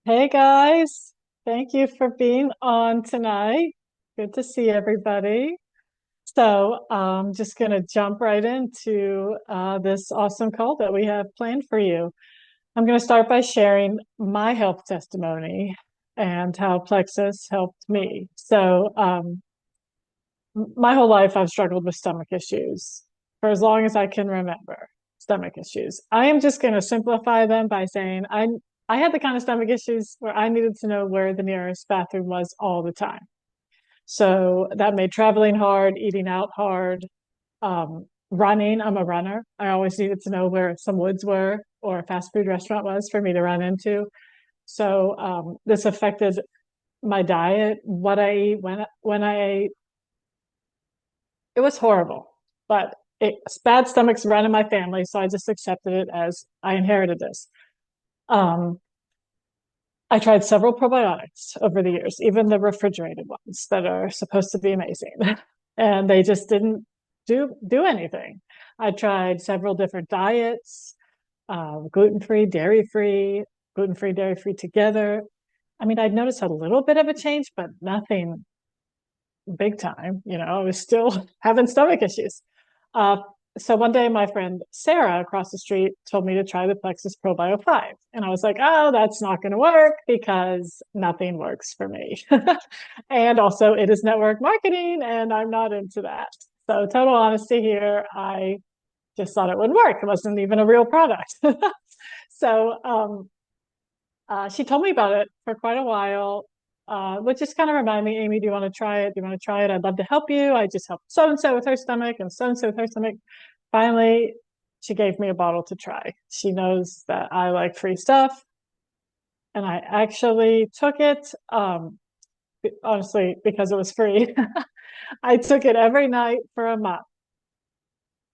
Hey guys, thank you for being on tonight. Good to see everybody. Just gonna jump right into this awesome call that we have planned for you. I'm gonna start by sharing my health testimony and how Plexus helped me. My whole life I've struggled with stomach issues for as long as I can remember. Stomach issues. I am just gonna simplify them by saying I had the kind of stomach issues where I needed to know where the nearest bathroom was all the time. So that made traveling hard, eating out hard, running. I'm a runner. I always needed to know where some woods were or a fast food restaurant was for me to run into. This affected my diet, what I eat, when I ate. It was horrible, but bad stomachs run in my family, so I just accepted it as I inherited this. Um, I tried several probiotics over the years, even the refrigerated ones that are supposed to be amazing, and they just didn't do anything. I tried several different diets, gluten-free, dairy-free, gluten-free, dairy-free together. I mean, I'd noticed a little bit of a change, but nothing big time. I was still having stomach issues. Uh, so one day, my friend Sarah across the street told me to try the Plexus Probio 5. And I was like, oh, that's not going to work because nothing works for me. And also, it is network marketing, and I'm not into that. So, total honesty here, I just thought it wouldn't work. It wasn't even a real product. so, she told me about it for quite a while, which just kind of reminded me, Amy, do you want to try it? Do you want to try it? I'd love to help you. I just helped so and so with her stomach and so and so with her stomach. Finally, she gave me a bottle to try. She knows that I like free stuff, and I actually took it, honestly, because it was free. I took it every night for a month.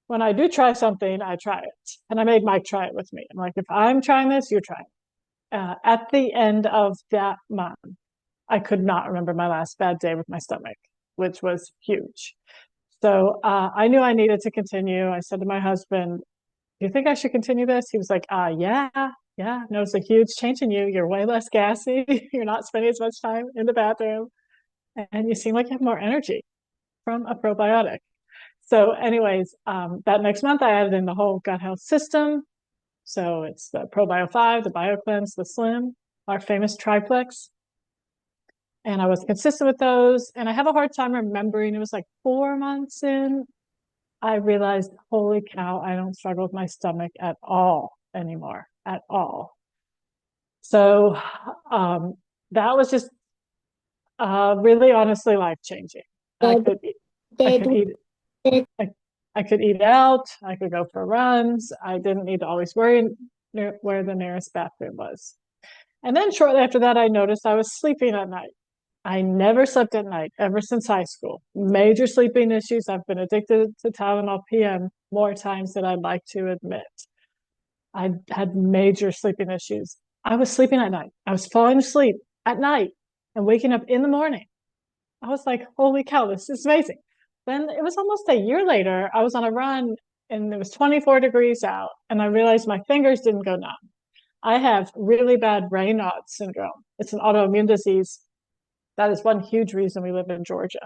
When I do try something, I try it. And I made Mike try it with me. I'm like, if I'm trying this, you try it. At the end of that month, I could not remember my last bad day with my stomach, which was huge. I knew I needed to continue. I said to my husband, do you think I should continue this? He was like, yeah, yeah. Notice a huge change in you. You're way less gassy. You're not spending as much time in the bathroom. And you seem like you have more energy from a probiotic. That next month I added in the whole gut health system. So it's the Probio 5, the BioCleanse, the Slim, our famous triplex. And I was consistent with those. And I have a hard time remembering. It was like 4 months in. I realized, holy cow, I don't struggle with my stomach at all anymore, at all. So um, that was just really honestly life changing. I could eat, I could eat, I, I could eat out. I could go for runs. I didn't need to always worry where the nearest bathroom was. And then shortly after that, I noticed I was sleeping at night. I never slept at night ever since high school. Major sleeping issues. I've been addicted to Tylenol PM more times than I'd like to admit. I had major sleeping issues. I was sleeping at night. I was falling asleep at night and waking up in the morning. I was like, holy cow, this is amazing. Then it was almost a year later. I was on a run and it was 24 degrees out, and I realized my fingers didn't go numb. I have really bad Raynaud syndrome. It's an autoimmune disease. That is one huge reason we live in Georgia.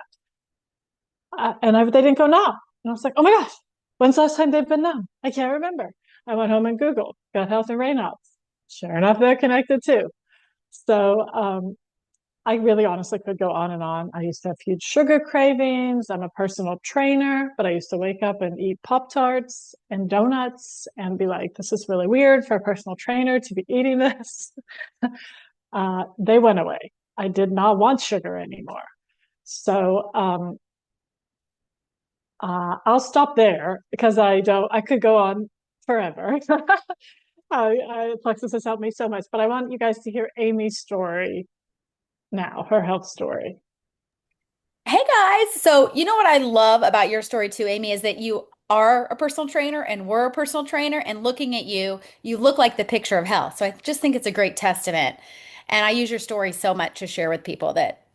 They didn't go numb. And I was like, oh my gosh, when's the last time they've been numb? I can't remember. I went home and Googled gut health and Raynaud's. Sure enough, they're connected too. So I really honestly could go on and on. I used to have huge sugar cravings. I'm a personal trainer, but I used to wake up and eat Pop Tarts and donuts and be like, this is really weird for a personal trainer to be eating this. They went away. I did not want sugar anymore. So I'll stop there because I could go on forever. Plexus has helped me so much, but I want you guys to hear Amy's story now, her health story. Hey guys. So, you know what I love about your story too, Amy, is that you are a personal trainer and were a personal trainer, and looking at you, you look like the picture of health. So I just think it's a great testament. And I use your story so much to share with people that,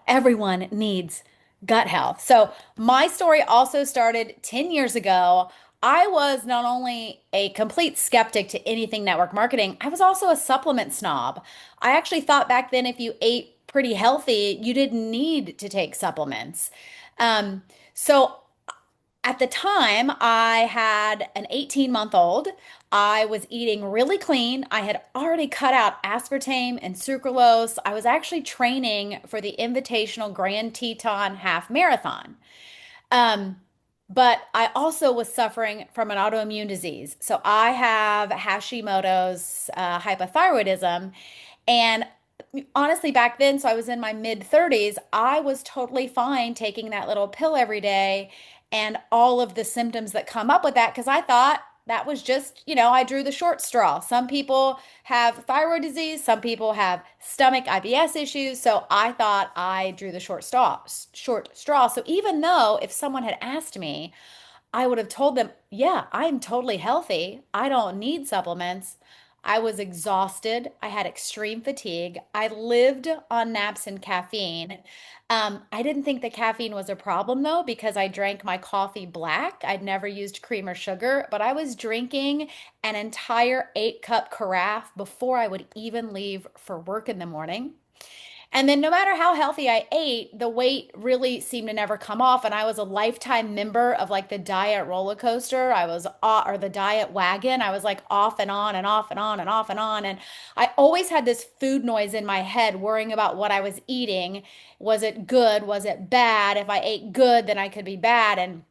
everyone needs gut health. So my story also started 10 years ago. I was not only a complete skeptic to anything network marketing, I was also a supplement snob. I actually thought back then if you ate pretty healthy, you didn't need to take supplements. Um, so at the time, I had an 18-month-old. I was eating really clean. I had already cut out aspartame and sucralose. I was actually training for the Invitational Grand Teton Half Marathon. Um, but I also was suffering from an autoimmune disease. So I have Hashimoto's hypothyroidism. And honestly, back then, so I was in my mid 30s, I was totally fine taking that little pill every day and all of the symptoms that come up with that because I thought that was just, I drew the short straw. Some people have thyroid disease, some people have stomach IBS issues, so I thought I drew the short straw. So even though if someone had asked me, I would have told them, yeah, I'm totally healthy. I don't need supplements. I was exhausted. I had extreme fatigue. I lived on naps and caffeine. I didn't think the caffeine was a problem though, because I drank my coffee black. I'd never used cream or sugar, but I was drinking an entire 8 cup carafe before I would even leave for work in the morning. And then no matter how healthy I ate, the weight really seemed to never come off. And I was a lifetime member of like the diet roller coaster. Or the diet wagon. I was like off and on and off and on and off and on. And I always had this food noise in my head, worrying about what I was eating. Was it good? Was it bad? If I ate good, then I could be bad. And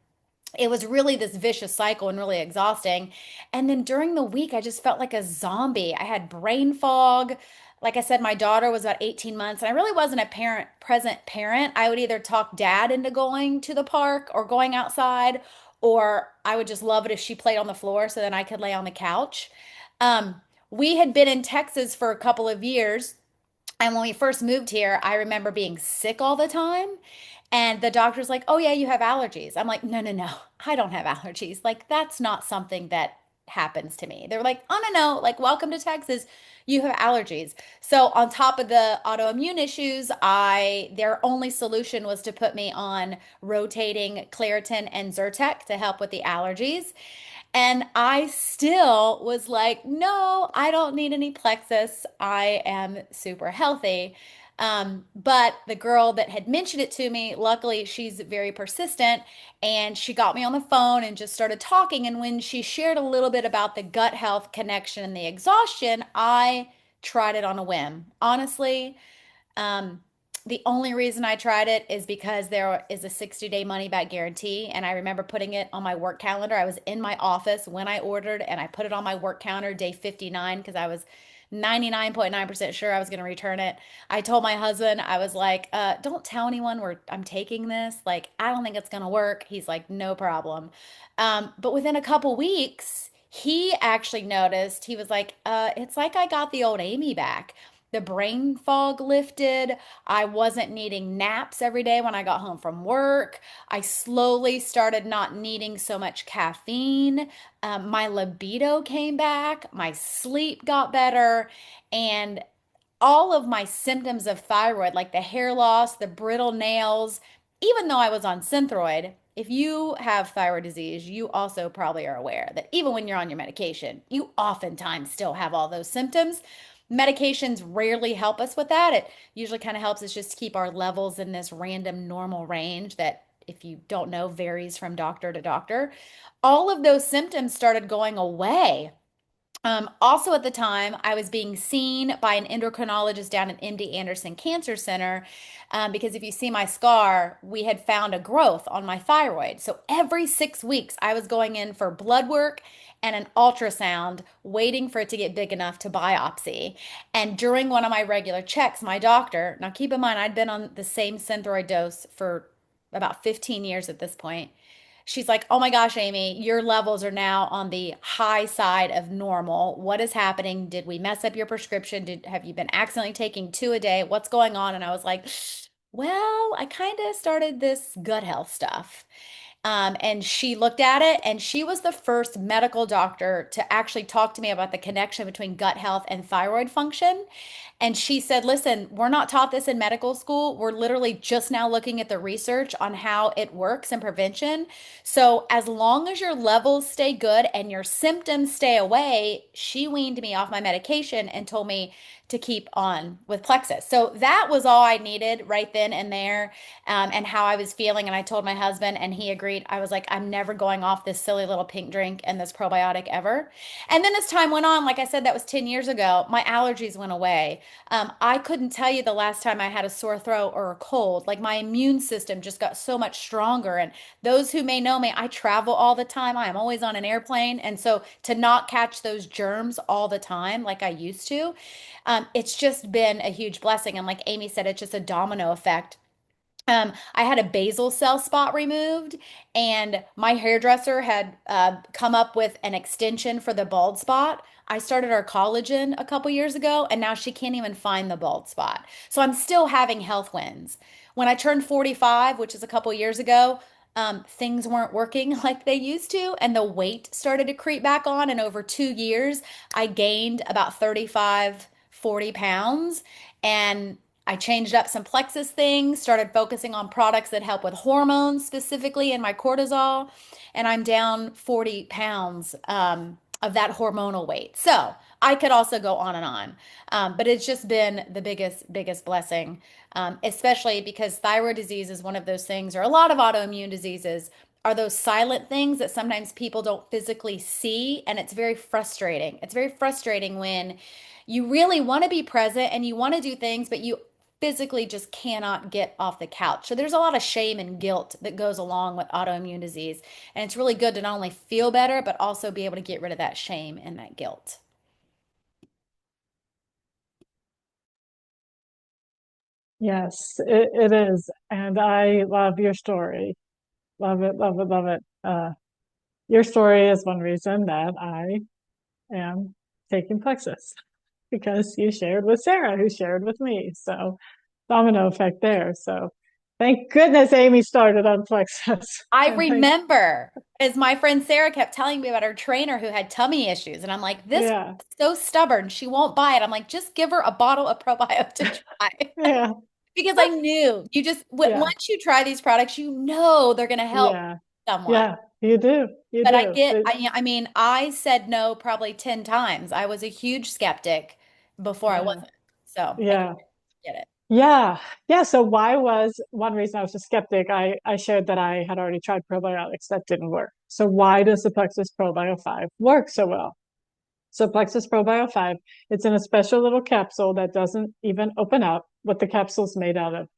it was really this vicious cycle and really exhausting. And then during the week, I just felt like a zombie. I had brain fog. Like I said, my daughter was about 18 months, and I really wasn't a present parent. I would either talk dad into going to the park or going outside, or I would just love it if she played on the floor so then I could lay on the couch. Um, we had been in Texas for a couple of years, and when we first moved here, I remember being sick all the time. And the doctor's like, oh, yeah, you have allergies. I'm like, no, no, no, I don't have allergies. Like, that's not something that happens to me. They're like, oh, no, no, like, welcome to Texas. You have allergies. So, on top of the autoimmune issues, their only solution was to put me on rotating Claritin and Zyrtec to help with the allergies. And I still was like, no, I don't need any Plexus. I am super healthy. But the girl that had mentioned it to me, luckily, she's very persistent and she got me on the phone and just started talking. And when she shared a little bit about the gut health connection and the exhaustion, I tried it on a whim. Honestly, um, the only reason I tried it is because there is a 60-day money back guarantee. And I remember putting it on my work calendar. I was in my office when I ordered, and I put it on my work calendar day 59 because I was 99.9% sure I was going to return it. I told my husband, I was like, don't tell anyone I'm taking this. Like, I don't think it's going to work. He's like, no problem. But within a couple weeks, he actually noticed, he was like, it's like I got the old Amy back. The brain fog lifted. I wasn't needing naps every day when I got home from work. I slowly started not needing so much caffeine. My libido came back. My sleep got better. And all of my symptoms of thyroid, like the hair loss, the brittle nails, even though I was on Synthroid, if you have thyroid disease, you also probably are aware that even when you're on your medication, you oftentimes still have all those symptoms. Medications rarely help us with that. It usually kind of helps us just keep our levels in this random normal range that, if you don't know, varies from doctor to doctor. All of those symptoms started going away. Also, at the time, I was being seen by an endocrinologist down at MD Anderson Cancer Center because if you see my scar, we had found a growth on my thyroid. So every 6 weeks, I was going in for blood work and an ultrasound, waiting for it to get big enough to biopsy. And during one of my regular checks, my doctor, now keep in mind, I'd been on the same Synthroid dose for about 15 years at this point. She's like, oh my gosh, Amy, your levels are now on the high side of normal. What is happening? Did we mess up your prescription? Have you been accidentally taking two a day? What's going on? And I was like, well, I kind of started this gut health stuff. And she looked at it, and she was the first medical doctor to actually talk to me about the connection between gut health and thyroid function. And she said, listen, we're not taught this in medical school. We're literally just now looking at the research on how it works in prevention. So, as long as your levels stay good and your symptoms stay away, she weaned me off my medication and told me to keep on with Plexus. So, that was all I needed right then and there, and how I was feeling. And I told my husband, and he agreed. I was like, I'm never going off this silly little pink drink and this probiotic ever. And then as time went on, like I said, that was 10 years ago, my allergies went away. I couldn't tell you the last time I had a sore throat or a cold. Like my immune system just got so much stronger. And those who may know me, I travel all the time. I am always on an airplane. And so to not catch those germs all the time like I used to, it's just been a huge blessing. And like Amy said, it's just a domino effect. I had a basal cell spot removed, and my hairdresser had come up with an extension for the bald spot. I started our collagen a couple years ago, and now she can't even find the bald spot. So I'm still having health wins. When I turned 45, which is a couple years ago, things weren't working like they used to, and the weight started to creep back on. And over 2 years, I gained about 35, 40 pounds. And I changed up some Plexus things, started focusing on products that help with hormones, specifically in my cortisol, and I'm down 40 pounds of that hormonal weight. So I could also go on and on, but it's just been the biggest blessing, especially because thyroid disease is one of those things, or a lot of autoimmune diseases are those silent things that sometimes people don't physically see, and it's very frustrating. It's very frustrating when you really want to be present and you want to do things, but you physically just cannot get off the couch. So there's a lot of shame and guilt that goes along with autoimmune disease. And it's really good to not only feel better, but also be able to get rid of that shame and that guilt. Yes, it is. And I love your story. Love it, love it, love it. Your story is one reason that I am taking Plexus because you shared with Sarah, who shared with me. So domino effect there. So thank goodness Amy started on Plexus. I And thank, remember as my friend Sarah kept telling me about her trainer who had tummy issues. And I'm like, this yeah, is so stubborn. She won't buy it. I'm like, just give her a bottle of probiotic to try. yeah, Because I knew you just, yeah, once you try these products, you know they're going to help yeah, someone. yeah. You do, you But I do. get, I mean, I said no probably 10 times. I was a huge skeptic before I Yeah, wasn't. So I yeah. get it. Yeah. Yeah. So why was one reason I was a skeptic? I shared that I had already tried probiotics that didn't work. So why does the Plexus Probio 5 work so well? So Plexus Probio 5, it's in a special little capsule that doesn't even open up what the capsule's made out of.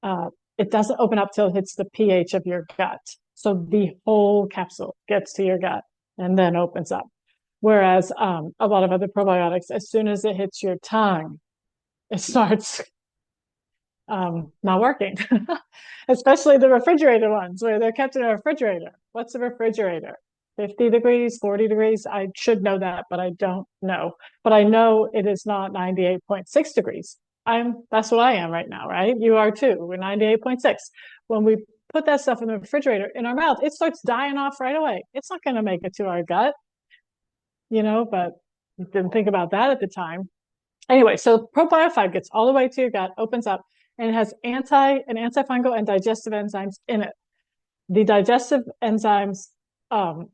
Uh, it doesn't open up till it hits the pH of your gut. So the whole capsule gets to your gut and then opens up. Whereas a lot of other probiotics, as soon as it hits your tongue, it starts not working, especially the refrigerator ones where they're kept in a refrigerator. What's a refrigerator? 50 degrees, 40 degrees. I should know that, but I don't know. But I know it is not 98.6 degrees. That's what I am right now, right? You are too. We're 98.6. When we put that stuff in the refrigerator in our mouth, it starts dying off right away. It's not going to make it to our gut, but didn't think about that at the time. Anyway, so Probio 5 gets all the way to your gut, opens up, and it has antifungal and digestive enzymes in it. The digestive enzymes um,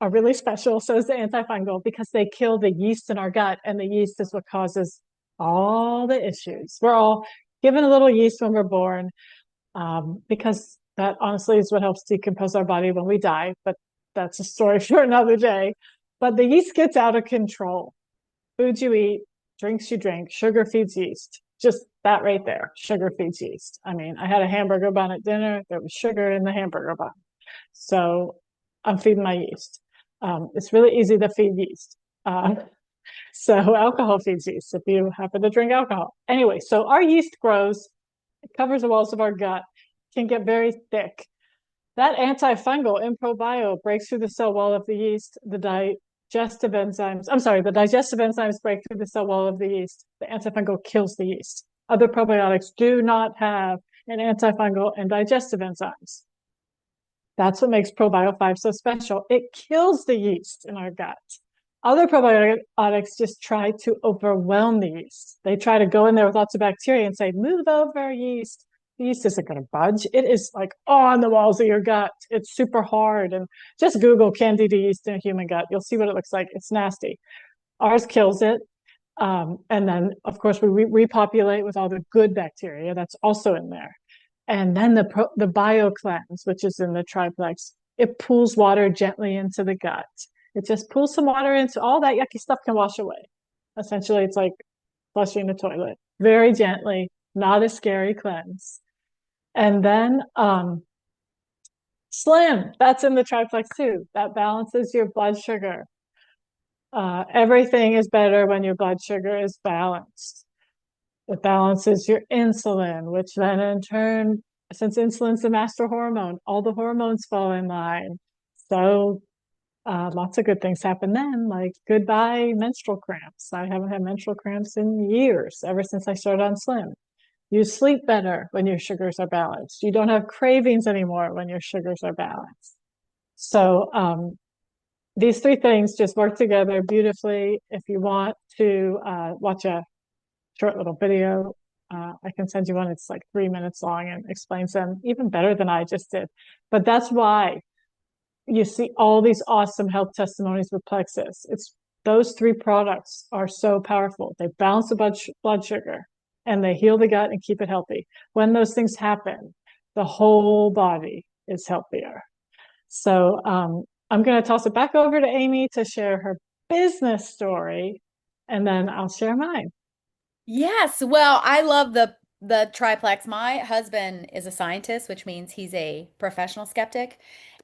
are really special. So is the antifungal because they kill the yeast in our gut, and the yeast is what causes all the issues. We're all given a little yeast when we're born, because that honestly is what helps decompose our body when we die. But that's a story for another day. But the yeast gets out of control. Food you eat, drinks you drink, sugar feeds yeast. Just that right there. Sugar feeds yeast. I mean, I had a hamburger bun at dinner. There was sugar in the hamburger bun. So I'm feeding my yeast. It's really easy to feed yeast. So alcohol feeds yeast if you happen to drink alcohol. Anyway, so our yeast grows, it covers the walls of our gut, can get very thick. That antifungal in probio breaks through the cell wall of the yeast. The digestive enzymes break through the cell wall of the yeast. The antifungal kills the yeast. Other probiotics do not have an antifungal and digestive enzymes. That's what makes Probio 5 so special. It kills the yeast in our gut. Other probiotics just try to overwhelm the yeast. They try to go in there with lots of bacteria and say, move over, yeast. The yeast isn't going to budge. It is like on the walls of your gut. It's super hard. And just Google Candida yeast in a human gut. You'll see what it looks like. It's nasty. Ours kills it. And then, of course, we repopulate with all the good bacteria that's also in there. And then the BioCleanse, which is in the triplex, it pulls water gently into the gut. It just pulls some water into all that yucky stuff can wash away. Essentially, it's like flushing the toilet very gently, not a scary cleanse. And then Slim, that's in the triplex too. That balances your blood sugar. Everything is better when your blood sugar is balanced. It balances your insulin, which then in turn, since insulin's the master hormone, all the hormones fall in line. So lots of good things happen then, like goodbye menstrual cramps. I haven't had menstrual cramps in years, ever since I started on Slim. You sleep better when your sugars are balanced. You don't have cravings anymore when your sugars are balanced. So these three things just work together beautifully. If you want to watch a short little video, I can send you one. It's like 3 minutes long and explains them even better than I just did. But that's why you see all these awesome health testimonies with Plexus. It's those three products are so powerful. They balance the blood sugar and they heal the gut and keep it healthy. When those things happen, the whole body is healthier. So I'm going to toss it back over to Amy to share her business story, and then I'll share mine. Yes, well, I love the triplex. My husband is a scientist, which means he's a professional skeptic,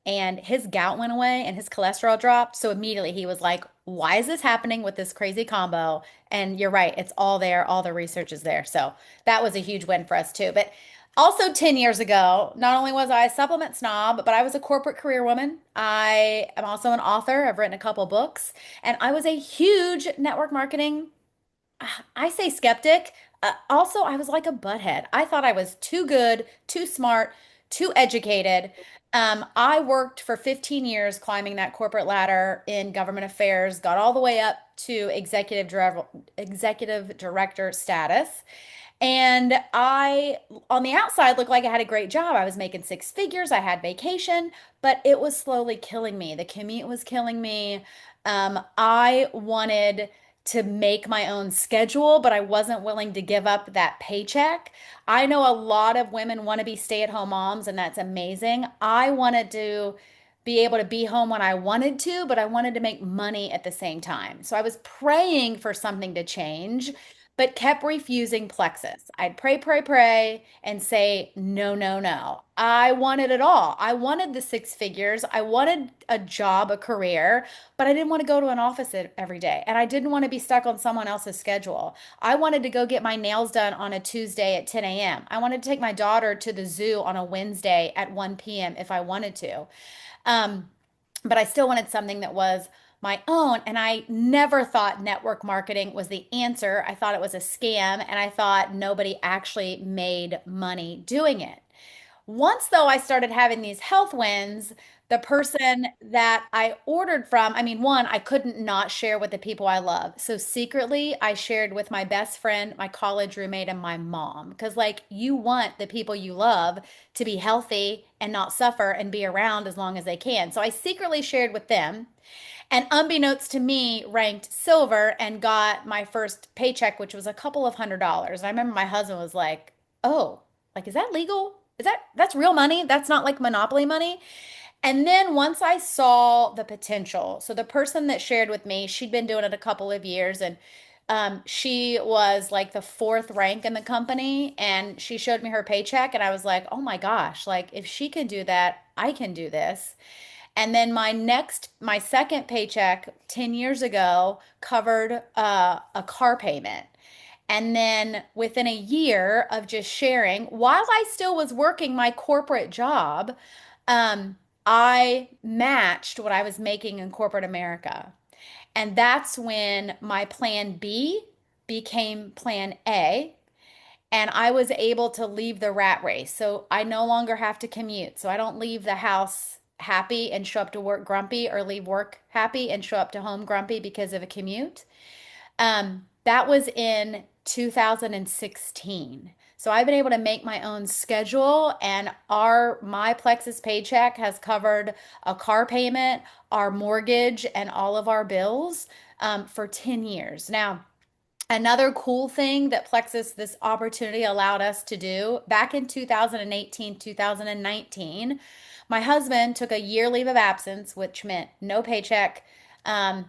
and his gout went away and his cholesterol dropped. So immediately he was like, "Why is this happening with this crazy combo?" And you're right, it's all there, all the research is there. So that was a huge win for us too. But also 10 years ago, not only was I a supplement snob, but I was a corporate career woman. I am also an author. I've written a couple books, and I was a huge network marketing, I say skeptic. Also, I was like a butthead. I thought I was too good, too smart, too educated. I worked for 15 years climbing that corporate ladder in government affairs, got all the way up to executive director status. And I, on the outside, looked like I had a great job. I was making six figures. I had vacation, but it was slowly killing me. The commute was killing me. I wanted to make my own schedule, but I wasn't willing to give up that paycheck. I know a lot of women want to be stay-at-home moms, and that's amazing. I wanted to be able to be home when I wanted to, but I wanted to make money at the same time. So I was praying for something to change, but kept refusing Plexus. I'd pray, pray, pray, and say, no, no, no. I wanted it all. I wanted the six figures. I wanted a job, a career, but I didn't want to go to an office every day. And I didn't want to be stuck on someone else's schedule. I wanted to go get my nails done on a Tuesday at 10 a.m. I wanted to take my daughter to the zoo on a Wednesday at 1 p.m. if I wanted to. Um, but I still wanted something that was my own. And I never thought network marketing was the answer. I thought it was a scam, and I thought nobody actually made money doing it. Once, though, I started having these health wins, the person that I ordered from, I mean, one, I couldn't not share with the people I love. So secretly, I shared with my best friend, my college roommate, and my mom. Because, like, you want the people you love to be healthy and not suffer and be around as long as they can. So I secretly shared with them. And unbeknownst to me, ranked silver and got my first paycheck, which was a couple of $100s. And I remember my husband was like, "Oh, like, is that legal? That's real money? That's not like Monopoly money?" And then once I saw the potential, so the person that shared with me, she'd been doing it a couple of years, and she was like the fourth rank in the company, and she showed me her paycheck, and I was like, "Oh my gosh, like if she can do that, I can do this." And then my second paycheck 10 years ago covered a car payment. And then within a year of just sharing, while I still was working my corporate job, I matched what I was making in corporate America. And that's when my plan B became plan A. And I was able to leave the rat race. So I no longer have to commute. So I don't leave the house happy and show up to work grumpy, or leave work happy and show up to home grumpy because of a commute. That was in 2016. So I've been able to make my own schedule, and our my Plexus paycheck has covered a car payment, our mortgage, and all of our bills for 10 years. Now, another cool thing that Plexus, this opportunity allowed us to do back in 2018, 2019, my husband took a year leave of absence, which meant no paycheck, um,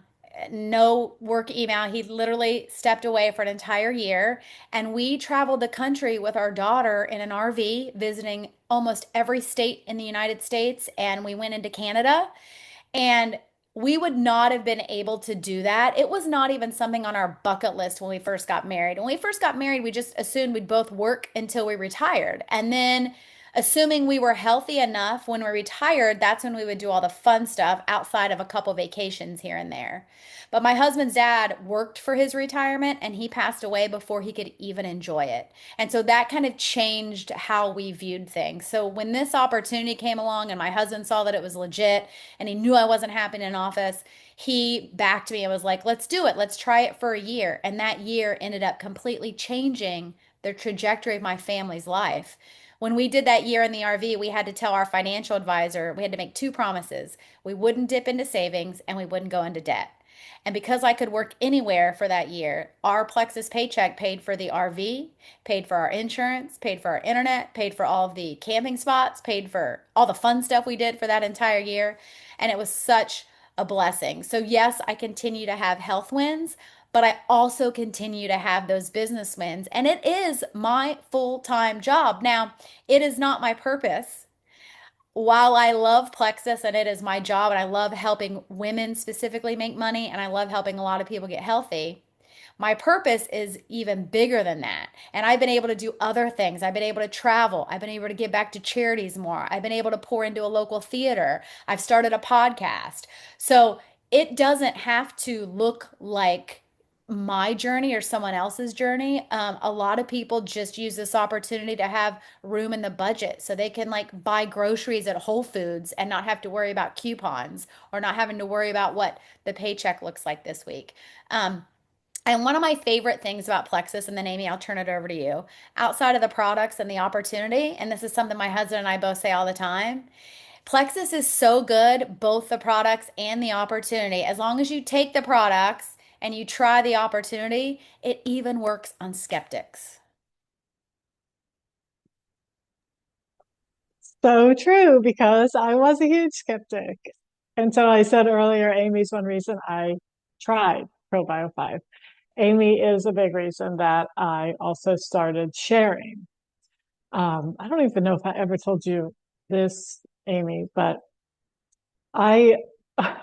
no work email. He literally stepped away for an entire year. And we traveled the country with our daughter in an RV, visiting almost every state in the United States. And we went into Canada. And we would not have been able to do that. It was not even something on our bucket list when we first got married. When we first got married, we just assumed we'd both work until we retired. And then, assuming we were healthy enough when we retired, that's when we would do all the fun stuff outside of a couple vacations here and there. But my husband's dad worked for his retirement, and he passed away before he could even enjoy it. And so that kind of changed how we viewed things. So when this opportunity came along and my husband saw that it was legit and he knew I wasn't happy in office, he backed me and was like, let's do it. Let's try it for a year. And that year ended up completely changing the trajectory of my family's life. When we did that year in the RV, we had to tell our financial advisor, we had to make two promises. We wouldn't dip into savings and we wouldn't go into debt. And because I could work anywhere for that year, our Plexus paycheck paid for the RV, paid for our insurance, paid for our internet, paid for all of the camping spots, paid for all the fun stuff we did for that entire year. And it was such a blessing. So, yes, I continue to have health wins, but I also continue to have those business wins. And it is my full-time job. Now, it is not my purpose. While I love Plexus and it is my job, and I love helping women specifically make money, and I love helping a lot of people get healthy, my purpose is even bigger than that. And I've been able to do other things. I've been able to travel. I've been able to give back to charities more. I've been able to pour into a local theater. I've started a podcast. So it doesn't have to look like my journey or someone else's journey. A lot of people just use this opportunity to have room in the budget so they can like buy groceries at Whole Foods and not have to worry about coupons, or not having to worry about what the paycheck looks like this week. Um, and one of my favorite things about Plexus, and then Amy, I'll turn it over to you, outside of the products and the opportunity, and this is something my husband and I both say all the time, Plexus is so good, both the products and the opportunity. As long as you take the products and you try the opportunity, it even works on skeptics. So true, because I was a huge skeptic. And so I said earlier, Amy's one reason I tried ProBio 5. Amy is a big reason that I also started sharing. I don't even know if I ever told you this, Amy, but I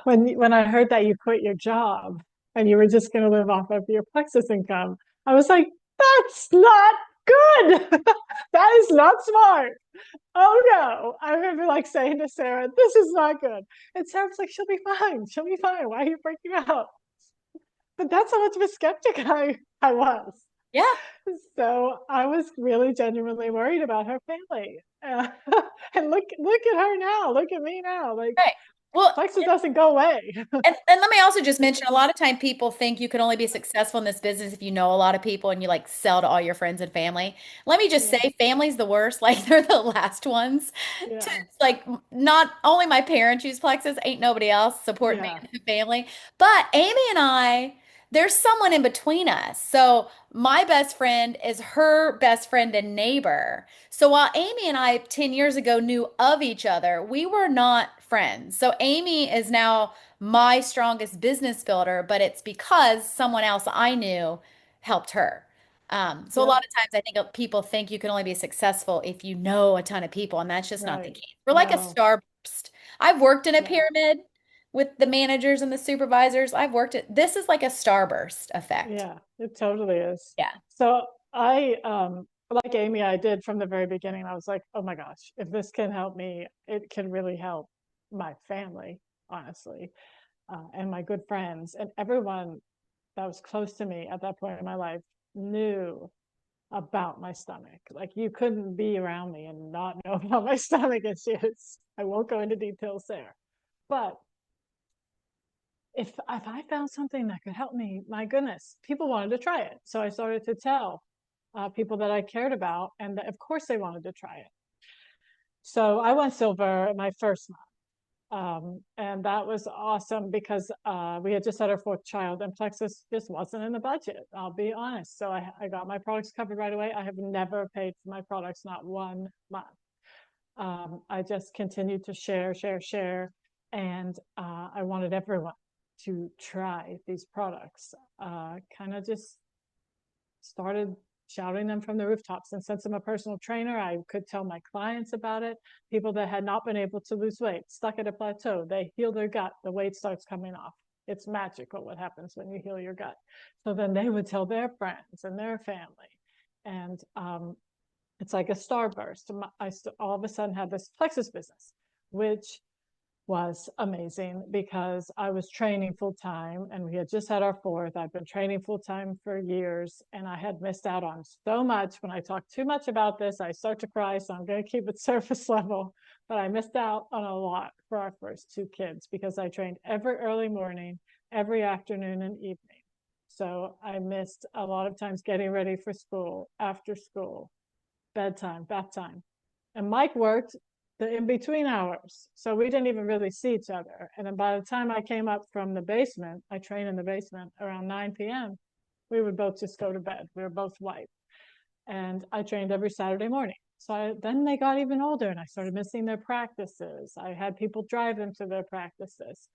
when I heard that you quit your job and you were just going to live off of your Plexus income, I was like, that's not good. That is not smart. Oh no. I remember like saying to Sarah, this is not good. And Sarah's like, she'll be fine. She'll be fine. Why are you freaking out? But that's how much of a skeptic I was. Yeah. So I was really genuinely worried about her family. And look at her now. Look at me now. Like Right. Well, Plexus doesn't go away. and let me also just mention, a lot of time people think you can only be successful in this business if you know a lot of people and you like sell to all your friends and family. Let me just Yeah, say, family's the worst. Like they're the last ones. To, yeah, like not only my parents use Plexus, ain't nobody else supporting me yeah, in the family. But Amy and I, there's someone in between us. So my best friend is her best friend and neighbor. So while Amy and I 10 years ago knew of each other, we were not friends. So Amy is now my strongest business builder, but it's because someone else I knew helped her. So a yep, lot of times I think people think you can only be successful if you know a ton of people, and that's just not the right. case. We're like a No, starburst. I've worked in a yeah, pyramid with the managers and the supervisors. I've worked at, this is like a starburst effect. yeah, it totally is. Yeah. So I like Amy, I did from the very beginning. I was like, oh my gosh, if this can help me, it can really help my family, honestly, and my good friends and everyone that was close to me at that point in my life knew about my stomach. Like you couldn't be around me and not know about my stomach issues. I won't go into details there. But if I found something that could help me, my goodness, people wanted to try it. So I started to tell people that I cared about, and of course they wanted to try it. So I went silver my first month. And that was awesome because we had just had our fourth child and Plexus just wasn't in the budget. I'll be honest. So I got my products covered right away. I have never paid for my products, not 1 month. I just continued to share. And I wanted everyone to try these products. Kind of just started shouting them from the rooftops. And since I'm a personal trainer, I could tell my clients about it. People that had not been able to lose weight, stuck at a plateau, they heal their gut, the weight starts coming off. It's magical what happens when you heal your gut. So then they would tell their friends and their family. And it's like a starburst. I all of a sudden had this Plexus business, which was amazing because I was training full time and we had just had our fourth. I've been training full time for years and I had missed out on so much. When I talk too much about this, I start to cry. So I'm going to keep it surface level. But I missed out on a lot for our first two kids because I trained every early morning, every afternoon and evening. So I missed a lot of times getting ready for school, after school, bedtime, bath time. And Mike worked the in between hours. So we didn't even really see each other. And then by the time I came up from the basement, I trained in the basement around 9 p.m. We would both just go to bed. We were both white. And I trained every Saturday morning. So then they got even older and I started missing their practices. I had people drive them to their practices.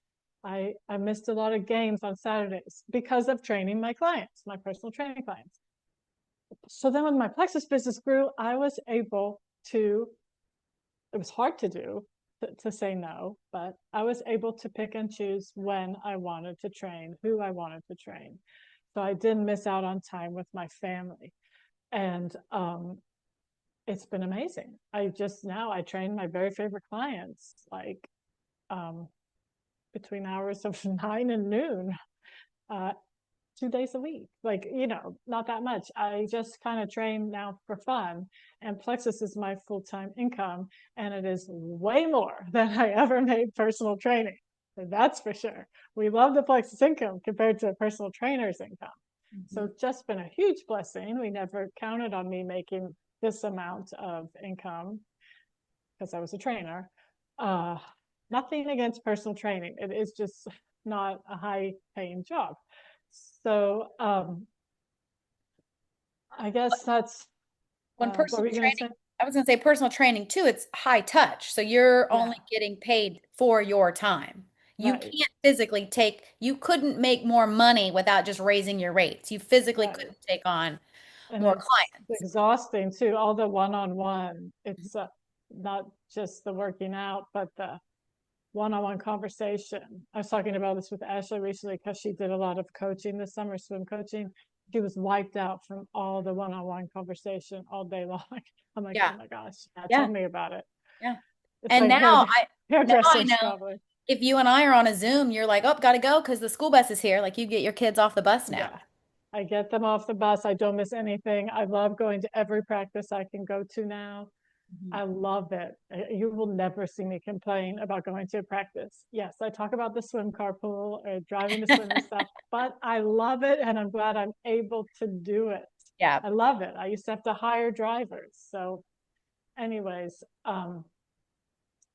I missed a lot of games on Saturdays because of training my clients, my personal training clients. So then when my Plexus business grew, I was able to, it was hard to do, to say no, but I was able to pick and choose when I wanted to train, who I wanted to train. So I didn't miss out on time with my family. And it's been amazing. I train my very favorite clients like between hours of 9 and noon. 2 days a week, like, not that much. I just kind of train now for fun, and Plexus is my full-time income, and it is way more than I ever made personal training. That's for sure. We love the Plexus income compared to a personal trainer's income. So it's just been a huge blessing. We never counted on me making this amount of income because I was a trainer. Nothing against personal training. It is just not a high paying job. So I guess that's When what were personal you going to training, say? I was going to say personal training too, it's high touch. So you're only Yeah, getting paid for your time. You right, can't physically you couldn't make more money without just raising your rates. You physically right. couldn't take on And more it's clients. exhausting too, all the one-on-one. It's not just the working out, but the one-on-one conversation. I was talking about this with Ashley recently because she did a lot of coaching this summer, swim coaching. She was wiped out from all the one-on-one conversation all day long. I'm like, oh Yeah. my gosh, yeah, tell Yeah. me about it. Yeah. It's And like now I hairdressers know probably. if you and I are on a Zoom, you're like, oh, gotta go because the school bus is here. Like you get your kids off the bus now. Yeah. I get them off the bus. I don't miss anything. I love going to every practice I can go to now. Mhm. I love it. You will never see me complain about going to a practice. Yes, I talk about the swim carpool or driving to swim and stuff, but I love it and I'm glad I'm able to do it. Yeah. I love it. I used to have to hire drivers. So, anyways,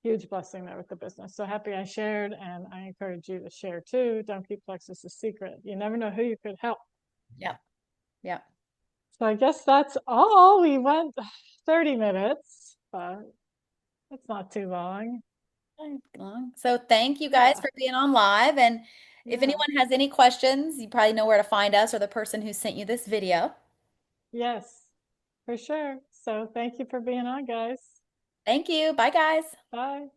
huge blessing there with the business. So happy I shared, and I encourage you to share too. Don't keep Plexus a secret. You never know who you could help. Yeah. Yeah. So I guess that's all. We went 30 minutes, but it's not too long. Long. So thank you guys Yeah, for being on live. And if yeah, anyone has any questions, you probably know where to find us or the person who sent you this video. yes, for sure. So thank you for being on, guys. Thank you. Bye, guys. Bye.